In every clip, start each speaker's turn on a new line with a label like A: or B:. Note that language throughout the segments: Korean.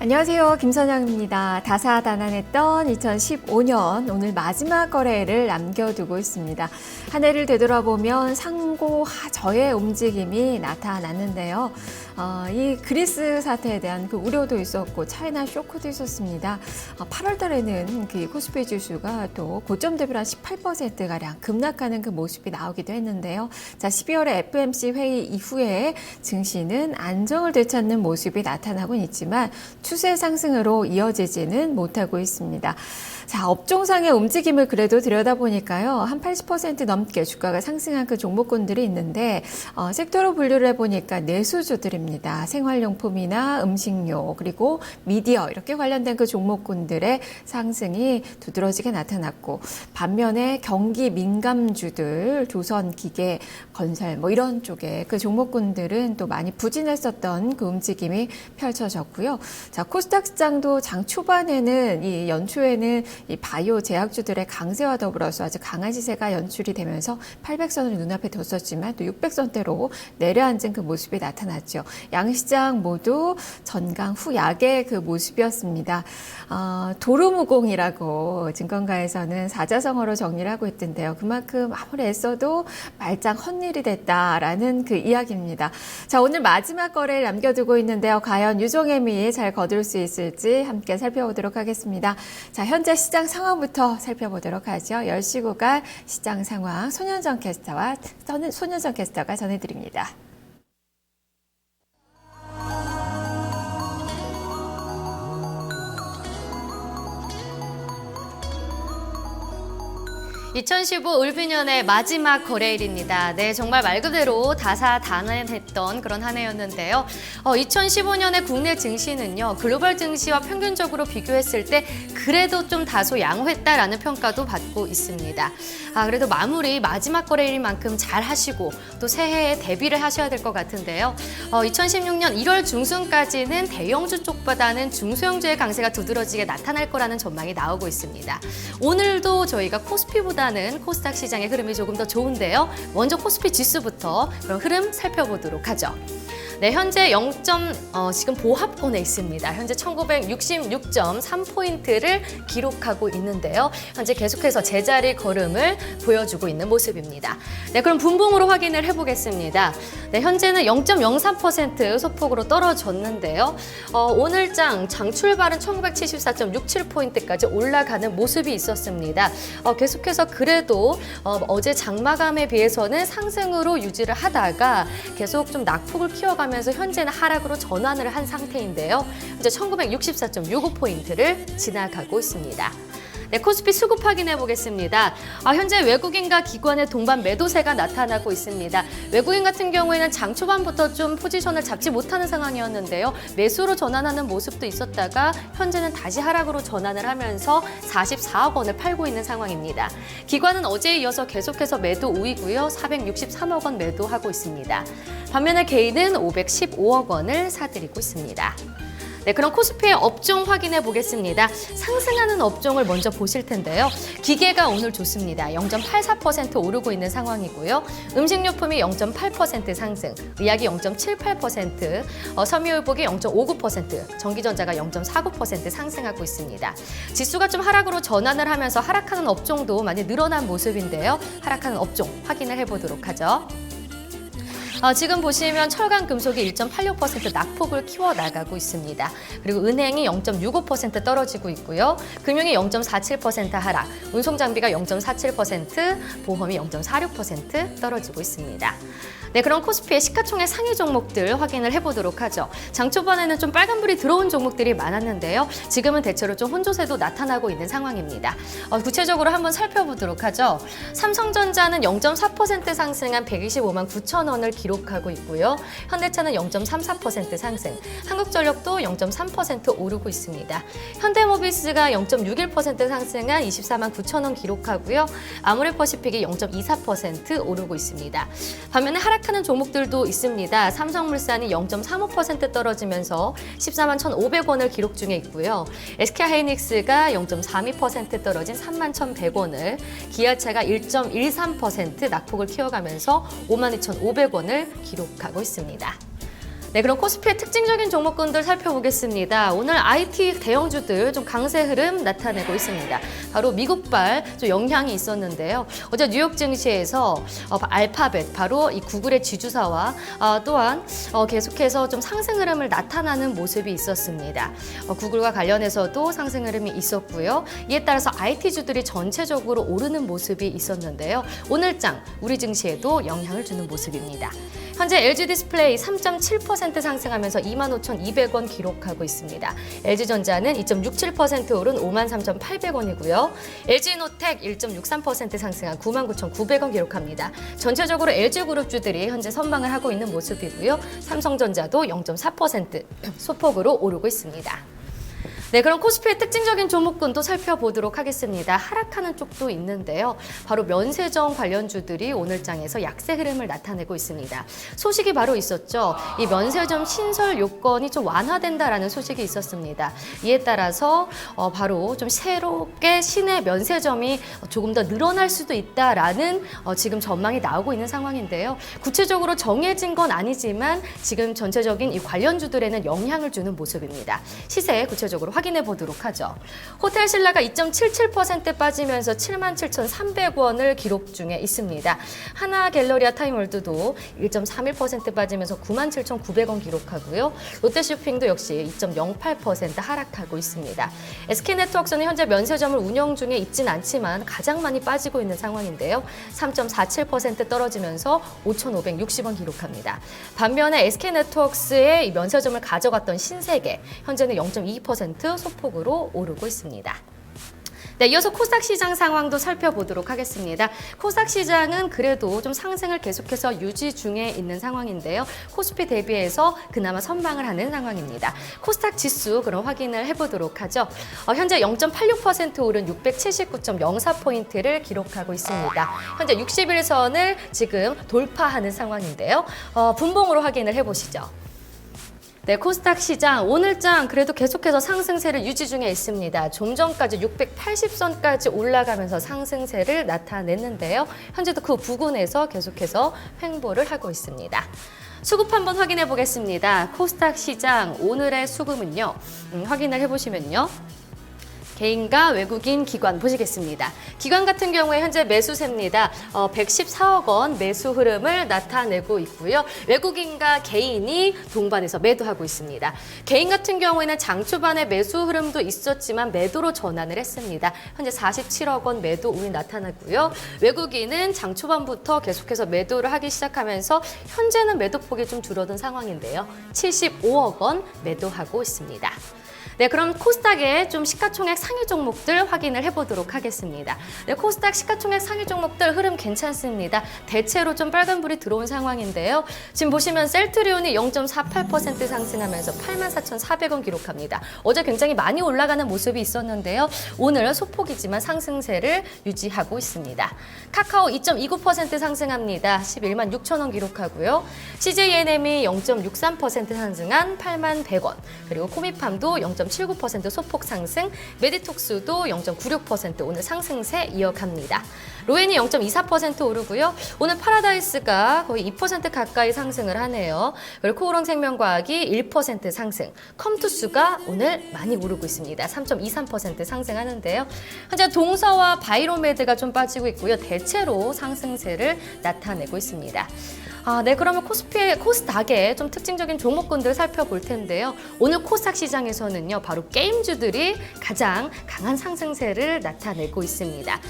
A: 안녕하세요. 김선영입니다. 다사다난했던 2015년 오늘 마지막 거래일을 남겨두고 있습니다. 한 해를 되돌아보면 상고 하저의 움직임이 나타났는데요. 이 그리스 사태에 대한 그 우려도 있었고 차이나 쇼크도 있었습니다. 8월 달에는 그 코스피 지수가 또 고점 대비로 한 18%가량 급락하는 그 모습이 나오기도 했는데요. 자, 12월에 FMC 회의 이후에 증시는 안정을 되찾는 모습이 나타나고 있지만 추세 상승으로 이어지지는 못하고 있습니다. 자, 업종상의 움직임을 그래도 들여다보니까요. 한 80% 넘게 주가가 상승한 그 종목군들이 있는데 섹터로 분류를 해보니까 내수주들입니다. 생활용품이나 음식료 그리고 미디어 이렇게 관련된 그 종목군들의 상승이 두드러지게 나타났고 반면에 경기 민감주들 조선, 기계, 건설 뭐 이런 쪽에 그 종목군들은 또 많이 부진했었던 그 움직임이 펼쳐졌고요. 자, 코스닥 시장도 장 초반에는 이 연초에는 이 바이오 제약주들의 강세와 더불어서 아주 강한 시세가 연출이 되면서 800선을 눈앞에 뒀었지만 또 600선대로 내려앉은 그 모습이 나타났죠. 양시장 모두 전강 후약의 그 모습이었습니다. 도루무공이라고 증권가에서는 사자성어로 정리를 하고 있던데요. 그만큼 아무리 애써도 말짱 헛일이 됐다라는 그 이야기입니다. 자, 오늘 마지막 거래를 남겨두고 있는데요. 과연 유종의미 잘 거둘 수 있을지 함께 살펴보도록 하겠습니다. 자, 현재 시장 상황부터 살펴보도록 하죠. 10시 구간 시장 상황 손현정 캐스터가 전해드립니다.
B: 2015 을비년의 마지막 거래일입니다. 네, 정말 말 그대로 다사다난했던 그런 한 해였는데요. 2015년의 국내 증시는요, 글로벌 증시와 평균적으로 비교했을 때 그래도 좀 다소 양호했다라는 평가도 받고 있습니다. 그래도 마무리 마지막 거래일인 만큼 잘 하시고 또 새해에 대비를 하셔야 될 것 같은데요. 2016년 1월 중순까지는 대형주 쪽보다는 중소형주의 강세가 두드러지게 나타날 거라는 전망이 나오고 있습니다. 오늘도 저희가 코스피보다는 코스닥 시장의 흐름이 조금 더 좋은데요. 먼저 코스피 지수부터 그럼 흐름 살펴보도록 하죠. 네, 현재 지금 보합권에 있습니다. 현재 1966.3포인트를 기록하고 있는데요. 현재 계속해서 제자리 걸음을 보여주고 있는 모습입니다. 네, 그럼 분봉으로 확인을 해보겠습니다. 네, 현재는 0.03% 소폭으로 떨어졌는데요. 오늘 장 출발은 1974.67포인트까지 올라가는 모습이 있었습니다. 계속해서 그래도 어제 장마감에 비해서는 상승으로 유지를 하다가 계속 좀 낙폭을 키워가면서 현재는 하락으로 전환을 한 상태인데요. 현재 1964.65포인트를 지나가고 있습니다. 네, 코스피 수급 확인해 보겠습니다. 현재 외국인과 기관의 동반 매도세가 나타나고 있습니다. 외국인 같은 경우에는 장 초반부터 좀 포지션을 잡지 못하는 상황이었는데요. 매수로 전환하는 모습도 있었다가 현재는 다시 하락으로 전환을 하면서 44억 원을 팔고 있는 상황입니다. 기관은 어제에 이어서 계속해서 매도 우위고요. 463억 원 매도하고 있습니다. 반면에 개인은 515억 원을 사들이고 있습니다. 네, 그럼 코스피의 업종 확인해 보겠습니다. 상승하는 업종을 먼저 보실 텐데요. 기계가 오늘 좋습니다. 0.84% 오르고 있는 상황이고요. 음식료품이 0.8% 상승, 의약이 0.78%, 섬유유복이 0.59%, 전기전자가 0.49% 상승하고 있습니다. 지수가 좀 하락으로 전환을 하면서 하락하는 업종도 많이 늘어난 모습인데요. 하락하는 업종 확인을 해보도록 하죠. 지금 보시면 철강 금속이 1.86% 낙폭을 키워나가고 있습니다. 그리고 은행이 0.65% 떨어지고 있고요. 금융이 0.47% 하락, 운송장비가 0.47%, 보험이 0.46% 떨어지고 있습니다. 네, 그럼 코스피의 시가총액 상위 종목들 확인을 해보도록 하죠. 장 초반에는 좀 빨간불이 들어온 종목들이 많았는데요. 지금은 대체로 좀 혼조세도 나타나고 있는 상황입니다. 구체적으로 한번 살펴보도록 하죠. 삼성전자는 0.4% 상승한 125만 9천 원을 기록하고 있고요. 현대차는 0.34% 상승, 한국전력도 0.3% 오르고 있습니다. 현대모비스가 0.61% 상승한 24만 9천 원 기록하고요. 아모레퍼시픽이 0.24% 오르고 있습니다. 반면에 하락하는 종목들도 있습니다. 삼성물산이 0.35% 떨어지면서 14만 1,500원을 기록 중에 있고요. SK하이닉스가 0.32% 떨어진 3만 1,100원을, 기아차가 1.13% 낙폭을 키워가면서 52,500원을 기록하고 있습니다. 네, 그럼 코스피의 특징적인 종목군들 살펴보겠습니다. 오늘 IT 대형주들 좀 강세 흐름 나타내고 있습니다. 바로 미국발 좀 영향이 있었는데요. 어제 뉴욕 증시에서 알파벳, 바로 이 구글의 지주사와 또한 계속해서 좀 상승 흐름을 나타나는 모습이 있었습니다. 구글과 관련해서도 상승 흐름이 있었고요. 이에 따라서 IT주들이 전체적으로 오르는 모습이 있었는데요. 오늘장 우리 증시에도 영향을 주는 모습입니다. 현재 LG 디스플레이 3.7% 상승하면서 25,200원 기록하고 있습니다. LG전자는 2.67% 오른 53,800원이고요. LG노텍 1.63% 상승한 99,900원 기록합니다. 전체적으로 LG그룹주들이 현재 선방을 하고 있는 모습이고요. 삼성전자도 0.4% 소폭으로 오르고 있습니다. 네, 그럼 코스피의 특징적인 종목군도 살펴보도록 하겠습니다. 하락하는 쪽도 있는데요. 바로 면세점 관련주들이 오늘장에서 약세 흐름을 나타내고 있습니다. 소식이 바로 있었죠. 이 면세점 신설 요건이 좀 완화된다라는 소식이 있었습니다. 이에 따라서 바로 좀 새롭게 신의 면세점이 조금 더 늘어날 수도 있다라는 지금 전망이 나오고 있는 상황인데요. 구체적으로 정해진 건 아니지만 지금 전체적인 이 관련주들에는 영향을 주는 모습입니다. 시세 구체적으로 확인해 보도록 하죠. 호텔신라가 2.77% 빠지면서 77,300원을 기록 중에 있습니다. 하나갤러리아 타임월드도 1.31% 빠지면서 97,900원 기록하고요. 롯데쇼핑도 역시 2.08% 하락하고 있습니다. SK네트워크는 현재 면세점을 운영 중에 있진 않지만 가장 많이 빠지고 있는 상황인데요. 3.47% 떨어지면서 5,560원 기록합니다. 반면에 SK네트워크의 면세점을 가져갔던 신세계, 현재는 0.22% 소폭으로 오르고 있습니다. 네, 이어서 코스닥 시장 상황도 살펴보도록 하겠습니다. 코스닥 시장은 그래도 좀 상승을 계속해서 유지 중에 있는 상황인데요. 코스피 대비해서 그나마 선방을 하는 상황입니다. 코스닥 지수 그럼 확인을 해보도록 하죠. 현재 0.86% 오른 679.04포인트를 기록하고 있습니다. 현재 60일선을 지금 돌파하는 상황인데요. 분봉으로 확인을 해보시죠. 네, 코스닥 시장 오늘장 그래도 계속해서 상승세를 유지 중에 있습니다. 좀 전까지 680선까지 올라가면서 상승세를 나타냈는데요. 현재도 그 부근에서 계속해서 횡보를 하고 있습니다. 수급 한번 확인해 보겠습니다. 코스닥 시장 오늘의 수급은요. 확인을 해보시면요. 개인과 외국인 기관 보시겠습니다. 기관 같은 경우에 현재 매수세입니다. 114억 원 매수 흐름을 나타내고 있고요. 외국인과 개인이 동반해서 매도하고 있습니다. 개인 같은 경우에는 장 초반에 매수 흐름도 있었지만 매도로 전환을 했습니다. 현재 47억 원 매도 우위 나타나고요. 외국인은 장 초반부터 계속해서 매도를 하기 시작하면서 현재는 매도폭이 좀 줄어든 상황인데요. 75억 원 매도하고 있습니다. 네, 그럼 코스닥의 좀 시가총액 상위 종목들 확인을 해보도록 하겠습니다. 네, 코스닥 시가총액 상위 종목들 흐름 괜찮습니다. 대체로 좀 빨간불이 들어온 상황인데요. 지금 보시면 셀트리온이 0.48% 상승하면서 84,400원 기록합니다. 어제 굉장히 많이 올라가는 모습이 있었는데요. 오늘 소폭이지만 상승세를 유지하고 있습니다. 카카오 2.29% 상승합니다. 11만 6천원 기록하고요. CJNM이 0.63% 상승한 8만 100원. 그리고 코미팜도 0.79% 소폭 상승, 메디톡스도 0.96% 오늘 상승세 이어갑니다. 로엔이 0.24% 오르고요. 오늘 파라다이스가 거의 2% 가까이 상승을 하네요. 그리고 코오롱생명과학이 1% 상승, 컴투스가 오늘 많이 오르고 있습니다. 3.23% 상승하는데요. 현재 동서와 바이로메드가 좀 빠지고 있고요. 대체로 상승세를 나타내고 있습니다. 네, 그러면 코스닥의 좀 특징적인 종목군들 살펴볼 텐데요. 오늘 코스닥 시장에서는요, 바로 게임주들이 가장 강한 상승세를 나타내고 있습니다.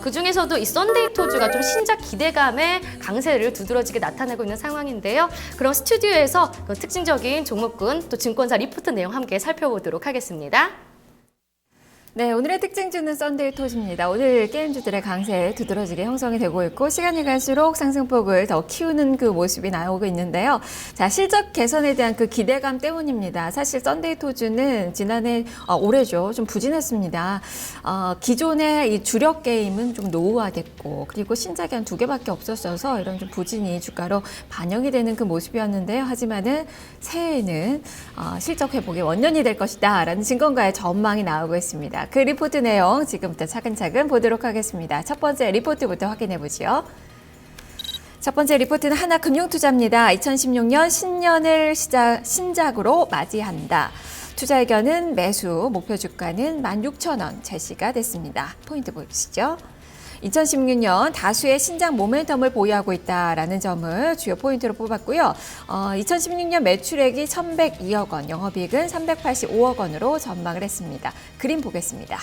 B: 그 중에서도 이 썬데이토주가 좀 신작 기대감의 강세를 두드러지게 나타내고 있는 상황인데요. 그럼 스튜디오에서 그 특징적인 종목군 또 증권사 리포트 내용 함께 살펴보도록 하겠습니다.
A: 네, 오늘의 특징주는 썬데이 톳입니다. 오늘 게임주들의 강세 두드러지게 형성이 되고 있고 시간이 갈수록 상승폭을 더 키우는 그 모습이 나오고 있는데요. 자, 실적 개선에 대한 그 기대감 때문입니다. 사실 썬데이 톳주는 지난해 올해죠. 좀 부진했습니다. 기존의 이 주력 게임은 좀 노후화됐고 그리고 신작이 한 2개밖에 없었어서 이런 좀 부진이 주가로 반영이 되는 그 모습이었는데요. 하지만은 새해에는 실적 회복의 원년이 될 것이다 라는 증권가의 전망이 나오고 있습니다. 그 리포트 내용 지금부터 차근차근 보도록 하겠습니다. 첫 번째 리포트부터 확인해 보죠. 첫 번째 리포트는 하나금융투자입니다. 2016년 신년을 신작으로 맞이한다. 투자 의견은 매수, 목표 주가는 16,000원 제시가 됐습니다. 포인트 보시죠. 2016년 다수의 신작 모멘텀을 보유하고 있다라는 점을 주요 포인트로 뽑았고요. 2016년 매출액이 1,102억 원, 영업이익은 385억 원으로 전망을 했습니다. 그림 보겠습니다.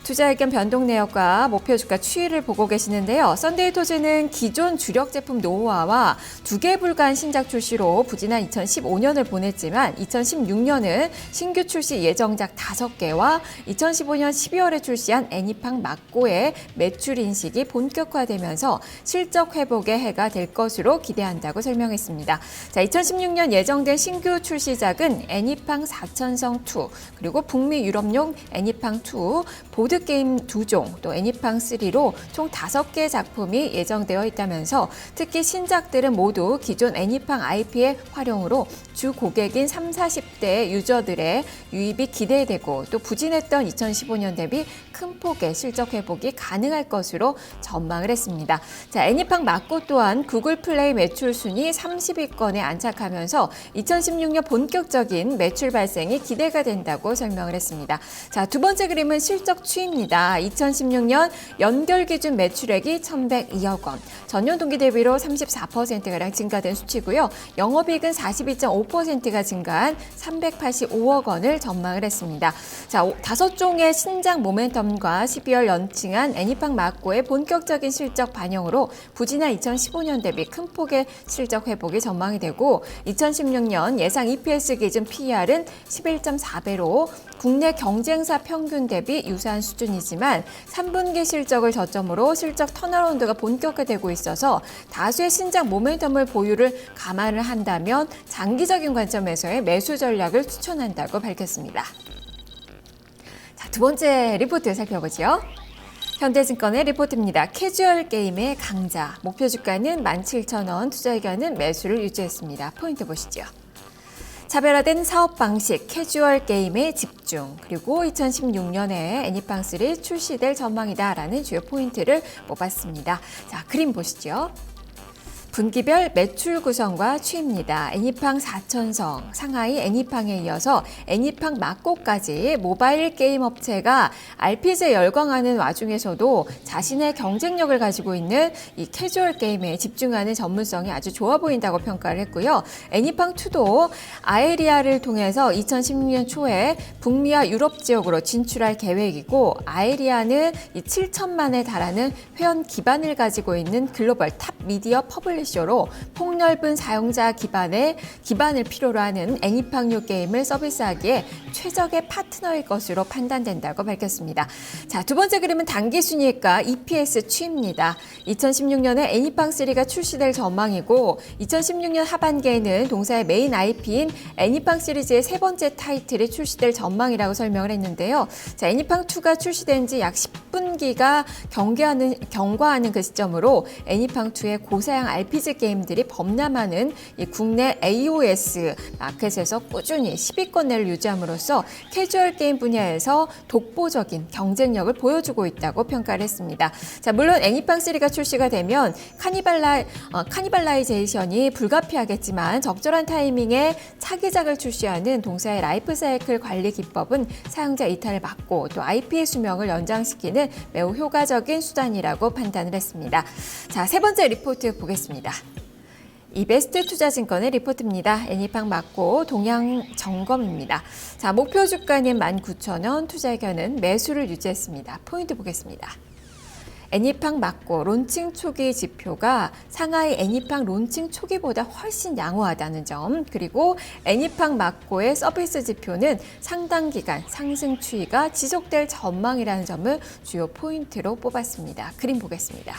A: 투자 의견 변동 내역과 목표 주가 추이를 보고 계시는데요. 썬데이토즈는 기존 주력 제품 노후화와 2개 불가한 신작 출시로 부진한 2015년을 보냈지만 2016년은 신규 출시 예정작 5개와 2015년 12월에 출시한 애니팡 막고의 매출 인식이 본격화되면서 실적 회복의 해가 될 것으로 기대한다고 설명했습니다. 자, 2016년 예정된 신규 출시작은 애니팡 4천성2 그리고 북미 유럽용 애니팡2 보드게임 2종, 또 애니팡3로 총 5개 작품이 예정되어 있다면서 특히 신작들은 모두 기존 애니팡 IP의 활용으로 주 고객인 30, 40대 유저들의 유입이 기대되고 또 부진했던 2015년 대비 큰 폭의 실적 회복이 가능할 것으로 전망을 했습니다. 자, 애니팡 막고 또한 구글 플레이 매출 순위 30위권에 안착하면서 2016년 본격적인 매출 발생이 기대가 된다고 설명을 했습니다. 자, 두 번째 그림은 실적 추이입니다. 2016년 연결 기준 매출액이 1,102억 원, 전년 동기 대비로 34%가량 증가된 수치고요. 영업이익은 42.5%가 증가한 385억 원을 전망을 했습니다. 자, 5종의 신작 모멘텀과 12월 런칭한 애니팡 막고의 본격적인 실적 반영으로 부진한 2015년 대비 큰 폭의 실적 회복이 전망이 되고 2016년 예상 EPS 기준 PER은 11.4배로 국내 경쟁사 평균 대비 유사한 수준이지만 3분기 실적을 저점으로 실적 턴어라운드가 본격화되고 있어서 다수의 신작 모멘텀을 보유를 감안을 한다면 장기적인 관점에서의 매수 전략을 추천한다고 밝혔습니다. 자, 두 번째 리포트 살펴보죠. 현대증권의 리포트입니다. 캐주얼 게임의 강자, 목표 주가는 17,000원, 투자 의견은 매수를 유지했습니다. 포인트 보시죠. 차별화된 사업 방식, 캐주얼 게임에 집중, 그리고 2016년에 애니팡3 출시될 전망이다라는 주요 포인트를 뽑았습니다. 자, 그림 보시죠. 분기별 매출 구성과 추이입니다. 애니팡 4천성, 상하이 애니팡에 이어서 애니팡 막고까지 모바일 게임 업체가 RPG에 열광하는 와중에서도 자신의 경쟁력을 가지고 있는 이 캐주얼 게임에 집중하는 전문성이 아주 좋아 보인다고 평가를 했고요. 애니팡2도 아에리아를 통해서 2016년 초에 북미와 유럽 지역으로 진출할 계획이고 아에리아는 이 7천만에 달하는 회원 기반을 가지고 있는 글로벌 탑 미디어 퍼블리셔로 폭넓은 사용자 기반을 필요로 하는 애니팡류 게임을 서비스하기에 최적의 파트너일 것으로 판단된다고 밝혔습니다. 자, 두 번째 그림은 단기 순이익과 EPS 추이입니다. 2016년에 애니팡3가 출시될 전망이고 2016년 하반기에는 동사의 메인 IP인 애니팡 시리즈의 세 번째 타이틀이 출시될 전망이라고 설명을 했는데요. 자, 애니팡2가 출시된 지 약 10분기가 경과하는 그 시점으로 애니팡2의 고사양 RPG 게임들이 범람하는 이 국내 AOS 마켓에서 꾸준히 10위권 내를 유지함으로써 캐주얼 게임 분야에서 독보적인 경쟁력을 보여주고 있다고 평가를 했습니다. 자, 물론 애니팡3가 출시가 되면 카니발라이제이션이 불가피하겠지만 적절한 타이밍에 차기작을 출시하는 동사의 라이프 사이클 관리 기법은 사용자 이탈을 막고 또 IP의 수명을 연장시키는 매우 효과적인 수단이라고 판단을 했습니다. 자, 세 번째 리포트 보겠습니다. 이베스트 투자증권의 리포트입니다. 애니팡 막고 동향 점검입니다. 자, 목표 주가는 19,000원, 투자 의견은 매수를 유지했습니다. 포인트 보겠습니다. 애니팡 막고 론칭 초기 지표가 상하이 애니팡 론칭 초기보다 훨씬 양호하다는 점, 그리고 애니팡 막고의 서비스 지표는 상당 기간 상승 추이가 지속될 전망이라는 점을 주요 포인트로 뽑았습니다. 그림 보겠습니다.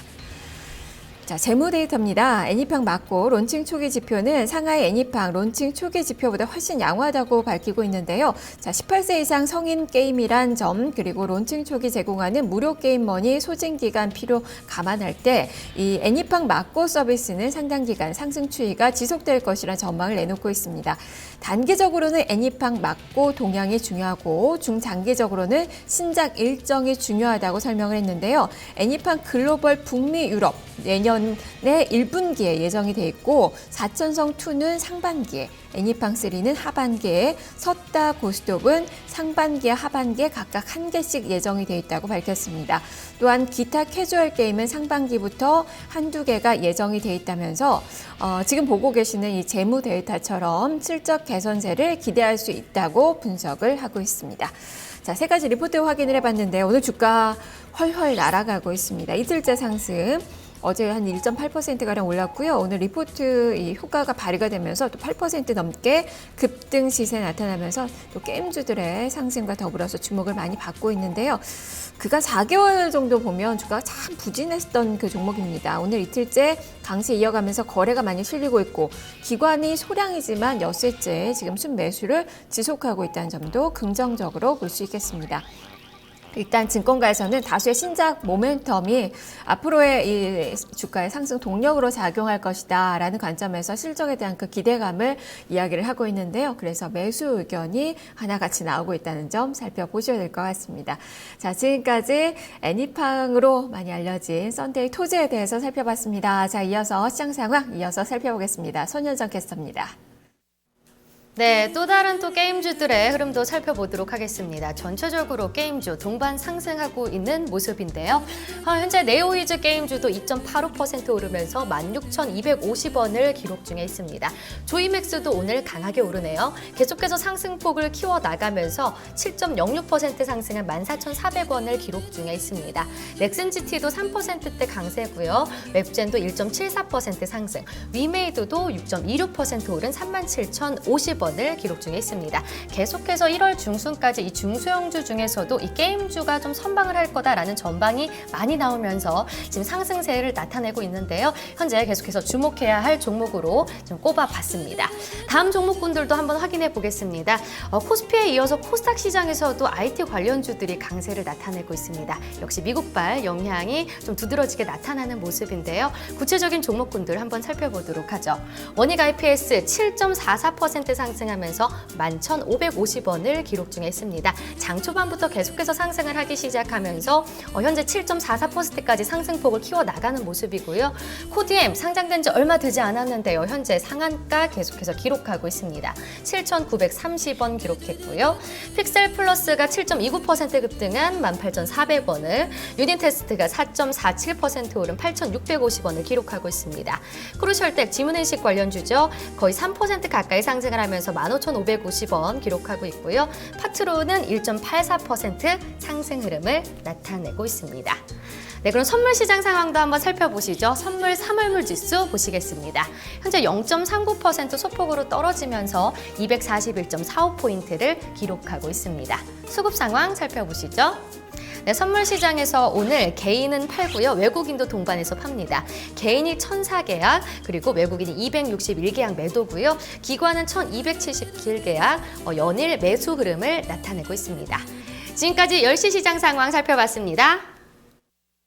A: 자, 재무 데이터입니다. 애니팡 막고 론칭 초기 지표는 상하이 애니팡 론칭 초기 지표보다 훨씬 양호하다고 밝히고 있는데요. 자, 18세 이상 성인 게임이란 점, 그리고 론칭 초기 제공하는 무료 게임머니 소진 기간 필요 감안할 때 이 애니팡 막고 서비스는 상당 기간 상승 추이가 지속될 것이라는 전망을 내놓고 있습니다. 단기적으로는 애니팡 막고 동향이 중요하고 중장기적으로는 신작 일정이 중요하다고 설명을 했는데요. 애니팡 글로벌 북미 유럽 내년에 1분기에 예정이 돼 있고 사천성 2는 상반기에, 애니팡 3는 하반기에, 섰다 고스톱은 상반기와 하반기에 각각 한 개씩 예정이 돼 있다고 밝혔습니다. 또한 기타 캐주얼 게임은 상반기부터 한두 개가 예정이 돼 있다면서 지금 보고 계시는 이 재무 데이터처럼 실적 개선세를 기대할 수 있다고 분석을 하고 있습니다. 자, 세 가지 리포트 확인을 해봤는데 오늘 주가 훨훨 날아가고 있습니다. 이틀째 상승. 어제 한 1.8%가량 올랐고요. 오늘 리포트 이 효과가 발휘가 되면서 또 8% 넘게 급등 시세 나타나면서 또 게임주들의 상승과 더불어서 주목을 많이 받고 있는데요. 그간 4개월 정도 보면 주가가 참 부진했던 그 종목입니다. 오늘 이틀째 강세 이어가면서 거래가 많이 실리고 있고 기관이 소량이지만 엿새째 지금 순매수를 지속하고 있다는 점도 긍정적으로 볼 수 있겠습니다. 일단 증권가에서는 다수의 신작 모멘텀이 앞으로의 이 주가의 상승 동력으로 작용할 것이다라는 관점에서 실적에 대한 그 기대감을 이야기를 하고 있는데요. 그래서 매수 의견이 하나같이 나오고 있다는 점 살펴보셔야 될 것 같습니다. 자, 지금까지 애니팡으로 많이 알려진 썬데이 토지에 대해서 살펴봤습니다. 자, 이어서 시장 상황 이어서 살펴보겠습니다. 손현정 캐스터입니다.
B: 네, 또 다른 또 게임주들의 흐름도 살펴보도록 하겠습니다. 전체적으로 게임주 동반 상승하고 있는 모습인데요. 현재 네오이즈 게임주도 2.85% 오르면서 16,250원을 기록 중에 있습니다. 조이맥스도 오늘 강하게 오르네요. 계속해서 상승폭을 키워나가면서 7.06% 상승한 14,400원을 기록 중에 있습니다. 넥슨GT도 3%대 강세고요. 웹젠도 1.74% 상승, 위메이드도 6.26% 오른 37,050원 을 기록 중에 있습니다. 계속해서 1월 중순까지 이 중소형주 중에서도 이 게임주가 좀 선방을 할 거다라는 전방이 많이 나오면서 지금 상승세를 나타내고 있는데요. 현재 계속해서 주목해야 할 종목으로 좀 꼽아봤습니다. 다음 종목군들도 한번 확인해 보겠습니다. 코스피에 이어서 코스닥 시장에서도 IT 관련주들이 강세를 나타내고 있습니다. 역시 미국발 영향이 좀 두드러지게 나타나는 모습인데요. 구체적인 종목군들 한번 살펴보도록 하죠. 원익 IPS 7.44% 상승하면서 11,550원을 기록 중에 있습니다. 장 초반부터 계속해서 상승을 하기 시작하면서 현재 7.44%까지 상승폭을 키워나가는 모습이고요. 코디엠 상장된 지 얼마 되지 않았는데요. 현재 상한가 계속해서 기록하고 있습니다. 7,930원 기록했고요. 픽셀 플러스가 7.29% 급등한 18,400원을, 유니테스트가 4.47% 오른 8,650원을 기록하고 있습니다. 크루셜텍 지문인식 관련주죠. 거의 3% 가까이 상승을 하면서 15,550원 기록하고 있고요. 파트로는 1.84% 상승 흐름을 나타내고 있습니다. 네, 그럼 선물 시장 상황도 한번 살펴보시죠. 선물 3월물 지수 보시겠습니다. 현재 0.39% 소폭으로 떨어지면서 241.45포인트를 기록하고 있습니다. 수급 상황 살펴보시죠. 네, 선물 시장에서 오늘 개인은 팔고요. 외국인도 동반해서 팝니다. 개인이 1,004계약, 그리고 외국인이 261계약 매도고요. 기관은 1,277계약, 연일 매수 흐름을 나타내고 있습니다. 지금까지 10시 시장 상황 살펴봤습니다.